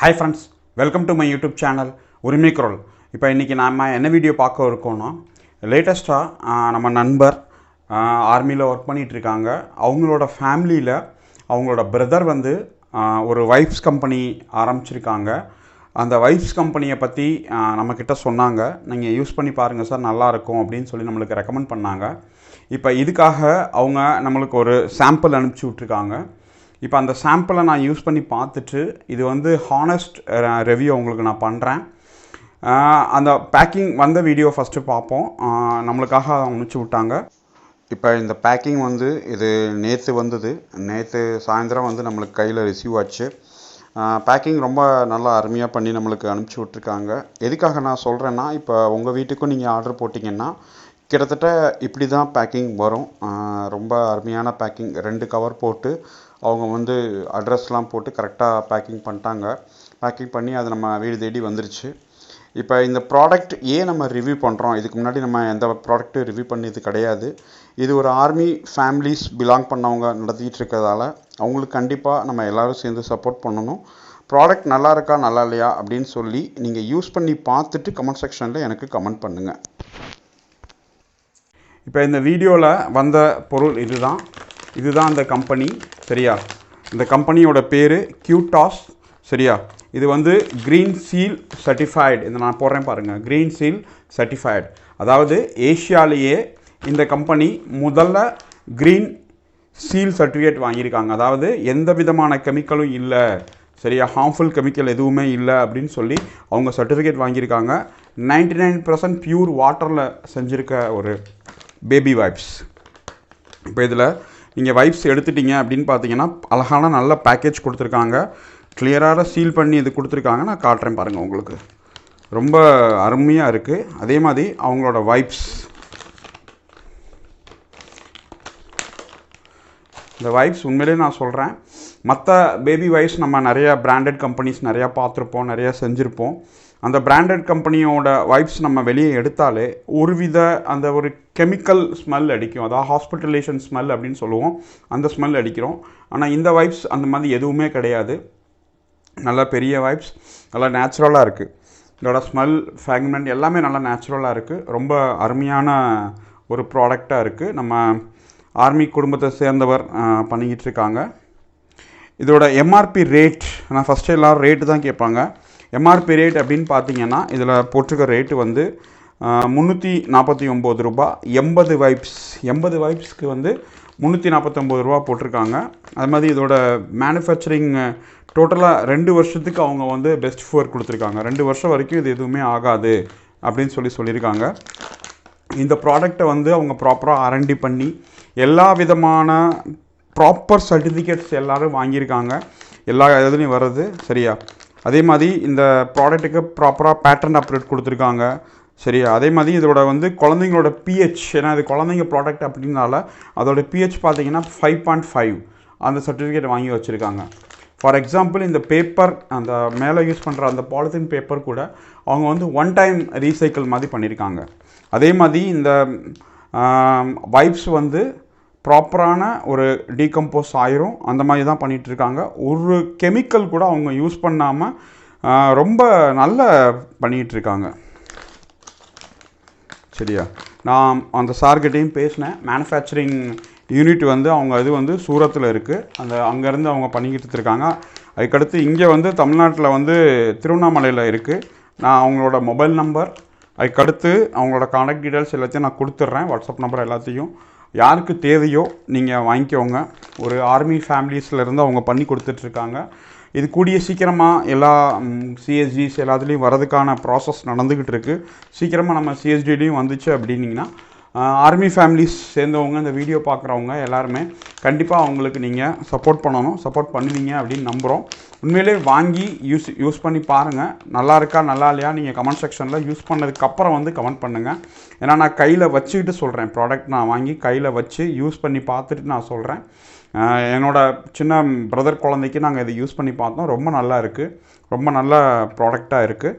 Hi friends, welcome to my YouTube channel உரிமை குரல். இப்போ இன்றைக்கி நம்ம என்ன வீடியோ பார்க்க இருக்கோன்னா, லேட்டஸ்ட்டாக நம்ம நண்பர் ஆர்மியில் ஒர்க் பண்ணிகிட்ருக்காங்க. அவங்களோட ஃபேமிலியில் அவங்களோட பிரதர் வந்து ஒரு வைப்ஸ் கம்பெனி ஆரம்பிச்சிருக்காங்க. அந்த வைப்ஸ் கம்பெனியை பற்றி நம்மக்கிட்ட சொன்னாங்க. நீங்கள் யூஸ் பண்ணி பாருங்கள் சார், நல்லாயிருக்கும் அப்படின்னு சொல்லி நம்மளுக்கு ரெக்கமெண்ட் பண்ணாங்க. இப்போ இதுக்காக அவங்க நம்மளுக்கு ஒரு சாம்பிள் அனுப்பிச்சி விட்ருக்காங்க. இப்போ அந்த சாம்பிளை நான் யூஸ் பண்ணி பார்த்துட்டு இது வந்து ஹானஸ்ட் ரிவ்யூ உங்களுக்கு நான் பண்ணுறேன். அந்த பேக்கிங் வந்த வீடியோ ஃபஸ்ட்டு பார்ப்போம். நம்மளுக்காக அனுப்பிச்சி விட்டாங்க. இப்போ இந்த பேக்கிங் வந்து இது நேற்று வந்தது. நேற்று சாயந்தரம் வந்து நம்மளுக்கு கையில் ரிசீவ் ஆச்சு. பேக்கிங் ரொம்ப நல்லா அருமையாக பண்ணி நம்மளுக்கு அனுப்பிச்சி விட்ருக்காங்க. எதுக்காக நான் சொல்கிறேன்னா, இப்போ உங்கள் வீட்டுக்கும் நீங்கள் ஆர்டர் போட்டிங்கன்னா கிட்டத்தட்ட இப்படி தான் பேக்கிங் வரும். ரொம்ப அருமையான பேக்கிங். 2 கவர் போட்டு அவங்க வந்து அட்ரஸ்லாம் போட்டு கரெக்டாக பேக்கிங் பண்ணிட்டாங்க. பேக்கிங் பண்ணி அது நம்ம வீடு தேடி வந்துருச்சு. இப்போ இந்த ப்ராடக்ட் ஏன் நம்ம ரிவ்யூ பண்ணுறோம், இதுக்கு முன்னாடி நம்ம எந்த ப்ராடக்ட்டும் ரிவ்யூ பண்ணியது கிடையாது. இது ஒரு ஆர்மி ஃபேமிலிஸ் பிலாங் பண்ணவங்க நடத்திட்டு இருக்கிறதால அவங்களுக்கு கண்டிப்பாக நம்ம எல்லோரும் சேர்ந்து சப்போர்ட் பண்ணணும். ப்ராடக்ட் நல்லா இருக்கா நல்லா இல்லையா அப்படின்னு சொல்லி நீங்கள் யூஸ் பண்ணி பார்த்துட்டு கமெண்ட் செக்ஷனில் எனக்கு கமெண்ட் பண்ணுங்கள். இப்போ இந்த வீடியோவில் வந்த பொருள் இதுதான் அந்த கம்பெனி. சரியா, இந்த கம்பெனியோட பேர் கியூடாஸ். சரியா, இது வந்து க்ரீன் சீல் சர்டிஃபைடு. இந்த நான் போடுறேன் பாருங்கள், க்ரீன் சீல் சர்டிஃபைடு. அதாவது ஏஷியாலேயே இந்த கம்பெனி முதல்ல க்ரீன் சீல் சர்டிஃபிகேட் வாங்கியிருக்காங்க. அதாவது எந்த விதமான கெமிக்கலும் இல்லை, சரியா, ஹார்ம்ஃபுல் கெமிக்கல் எதுவுமே இல்லை அப்படின்னு சொல்லி அவங்க சர்டிஃபிகேட் வாங்கியிருக்காங்க. 99% பியூர் வாட்டரில் செஞ்சுருக்க ஒரு பேபி வைப்ஸ். இப்போ இதில் நீங்கள் வைப்ஸ் எடுத்துட்டிங்க அப்படின்னு பார்த்தீங்கன்னா அழகான நல்ல பேக்கேஜ் கொடுத்துருக்காங்க. கிளியராக சீல் பண்ணி இது கொடுத்துருக்காங்க. நான் காட்டுறேன் பாருங்கள், உங்களுக்கு ரொம்ப அருமையாக இருக்குது. அதே மாதிரி அவங்களோட வைப்ஸ், இந்த வைப்ஸ் உண்மையிலே நான் சொல்கிறேன், மற்ற பேபி வைப்ஸ் நம்ம நிறையா பிராண்டட் கம்பெனிஸ் நிறையா பார்த்துருப்போம், நிறையா செஞ்சுருப்போம். அந்த பிராண்டட் கம்பெனியோட வைப்ஸ் நம்ம வெளியே எடுத்தாலே ஒருவித அந்த ஒரு கெமிக்கல் ஸ்மெல் அடிக்கும். அதாவது ஹாஸ்பிட்டலேஷன் ஸ்மெல் அப்படின்னு சொல்லுவோம், அந்த ஸ்மெல் அடிக்கிறோம். ஆனால் இந்த வைப்ஸ் அந்த மாதிரி எதுவுமே கிடையாது. நல்லா பெரிய வைப்ஸ், நல்லா நேச்சுரலாக இருக்குது. இதோட ஸ்மெல், ஃப்ராக்மெண்ட் எல்லாமே நல்லா நேச்சுரலாக இருக்குது. ரொம்ப அருமையான ஒரு ப்ராடக்டாக இருக்குது. நம்ம ஆர்மி குடும்பத்தை சேர்ந்தவர் பண்ணிக்கிட்டு இருக்காங்க. இதோட எம்ஆர்பி ரேட், நான் ஃபஸ்ட்டு எல்லோரும் ரேட்டு தான் கேட்பாங்க. எம்ஆர்பி ரேட் அப்படின்னு பார்த்தீங்கன்னா இதில் போட்டிருக்க ரேட்டு வந்து 349 ரூபா. 80 வைப்ஸ்க்கு வந்து 349 ரூபா போட்டிருக்காங்க. அது மாதிரி இதோட மேனுஃபேக்சரிங் டோட்டலாக 2 வருஷத்துக்கு அவங்க வந்து பெஸ்ட் ஃபோர் கொடுத்துருக்காங்க. 2 வருஷம் வரைக்கும் இது எதுவுமே ஆகாது அப்படின்னு சொல்லியிருக்காங்க. இந்த ப்ராடக்டை வந்து அவங்க ப்ராப்பராக R&D பண்ணி எல்லா விதமான ப்ராப்பர் சர்டிஃபிகேட்ஸ் எல்லோரும் வாங்கியிருக்காங்க. எல்லா இதுலேயும் வருது. சரியா, அதே மாதிரி இந்த ப்ராடக்ட்டுக்கு ப்ராப்பராக பேட்டர்ன் அப்டேட் கொடுத்துருக்காங்க. சரியா, அதே மாதிரி இதோட வந்து குழந்தைங்களோட பிஹெச், ஏன்னா இது குழந்தைங்க ப்ராடக்ட் அப்படின்னால அதோட பிஹெச் பார்த்தீங்கன்னா 5.5 அந்த சர்டிஃபிகேட் வாங்கி வச்சுருக்காங்க. ஃபார் எக்ஸாம்பிள் இந்த பேப்பர், அந்த மேலே யூஸ் பண்ணுற அந்த பாலித்தீன் பேப்பர் கூட அவங்க வந்து 1 டைம் ரீசைக்கிள் மாதிரி பண்ணியிருக்காங்க. அதே மாதிரி இந்த வைப்ஸ் வந்து ப்ராப்பரான ஒரு டீகம்போஸ் ஆயிரும், அந்த மாதிரி தான் பண்ணிகிட்ருக்காங்க. ஒரு கெமிக்கல் கூட அவங்க யூஸ் பண்ணாமல் ரொம்ப நல்ல பண்ணிகிட்ருக்காங்க. சரியா, நான் அந்த சார்கிட்டையும் பேசினேன். மேனுஃபேக்சரிங் யூனிட் வந்து அவங்க இது வந்து சூரத்தில் இருக்குது. அங்கேருந்து அவங்க பண்ணிக்கிட்டு இருக்காங்க. அதுக்கடுத்து இங்கே வந்து தமிழ்நாட்டில் வந்து திருவண்ணாமலையில் இருக்குது. நான் அவங்களோட மொபைல் நம்பர், அதுக்கடுத்து அவங்களோட கான்டாக்ட் டீட்டெயில்ஸ் எல்லாத்தையும் நான் கொடுத்துட்றேன். வாட்ஸ்அப் நம்பர் எல்லாத்தையும் யாருக்கு தேவையோ நீங்கள் வாங்கிக்கோங்க. ஒரு ஆர்மி ஃபேமிலிஸ்லேருந்து அவங்க பண்ணி கொடுத்துட்ருக்காங்க. இது கூடிய சீக்கிரமாக எல்லா சிஎஸ்டிஸ் எல்லாத்துலேயும் வரதுக்கான ப்ராசஸ் நடந்துக்கிட்டு இருக்குது. சீக்கிரமாக நம்ம சிஎஸ்டிலையும் வந்துச்சு அப்படின்னிங்கன்னா ஆர்மி ஃபேமிலிஸ் சேர்ந்தவங்க, இந்த வீடியோ பார்க்குறவங்க எல்லாருமே கண்டிப்பாக அவங்களுக்கு நீங்கள் சப்போர்ட் பண்ணணும். சப்போர்ட் பண்ணுவீங்க அப்படின்னு நம்புகிறோம். உண்மையிலே வாங்கி யூஸ் பண்ணி பாருங்கள். நல்லா இருக்கா நல்லா இல்லையா நீங்கள் கமெண்ட் செக்ஷனில் யூஸ் பண்ணதுக்கப்புறம் வந்து கமெண்ட் பண்ணுங்கள். ஏன்னா நான் கையில் வச்சுக்கிட்டு சொல்கிறேன். ப்ராடக்ட் நான் வாங்கி கையில் வச்சு யூஸ் பண்ணி பார்த்துட்டு நான் சொல்கிறேன். என்னோடய சின்ன பிரதர் குழந்தைக்கு நாங்கள் இதை யூஸ் பண்ணி பார்த்தோம். ரொம்ப நல்லா இருக்குது, ரொம்ப நல்ல ப்ராடக்டாக இருக்குது.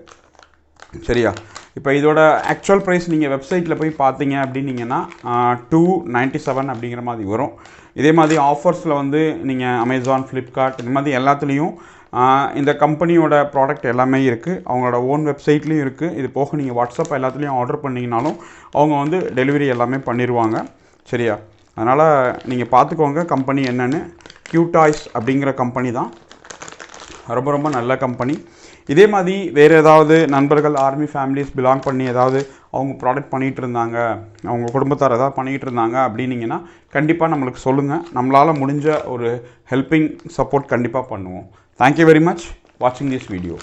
சரியா, இப்போ இதோட ஆக்சுவல் ப்ரைஸ் நீங்கள் வெப்சைட்டில் போய் பார்த்தீங்க அப்படின்னீங்கன்னா 297 அப்படிங்கிற மாதிரி வரும். இதே மாதிரி ஆஃபர்ஸில் வந்து நீங்கள் அமேசான், ஃப்ளிப்கார்ட் இந்த மாதிரி எல்லாத்துலேயும் இந்த கம்பெனியோட ப்ராடக்ட் எல்லாமே இருக்குது, அவங்களோட ஓன் வெப்சைட்லேயும் இருக்குது. இது போக நீங்கள் வாட்ஸ்அப் எல்லாத்துலேயும் ஆர்டர் பண்ணிங்கனாலும் அவங்க வந்து டெலிவரி எல்லாமே பண்ணிடுவாங்க. சரியா? அதனால் நீங்கள் பார்த்துக்கோங்க கம்பெனி என்னென்னு. க்யூடாய்ஸ் அப்படிங்கிற கம்பெனி தான், ரொம்ப ரொம்ப நல்ல கம்பெனி. இதே மாதிரி வேறு ஏதாவது நண்பர்கள் ஆர்மி ஃபேமிலிஸ் பிலாங் பண்ணி ஏதாவது அவங்க ப்ராடக்ட் பண்ணிகிட்டு இருந்தாங்க, அவங்க குடும்பத்தார் ஏதாவது பண்ணிகிட்டு இருந்தாங்க அப்படின்னீங்கன்னா கண்டிப்பாக நம்மளுக்கு சொல்லுங்கள். நம்மளால் முடிஞ்ச ஒரு ஹெல்பிங் சப்போர்ட் கண்டிப்பாக பண்ணுவோம். தேங்க்யூ வெரி மச் வாட்சிங் திஸ் வீடியோ.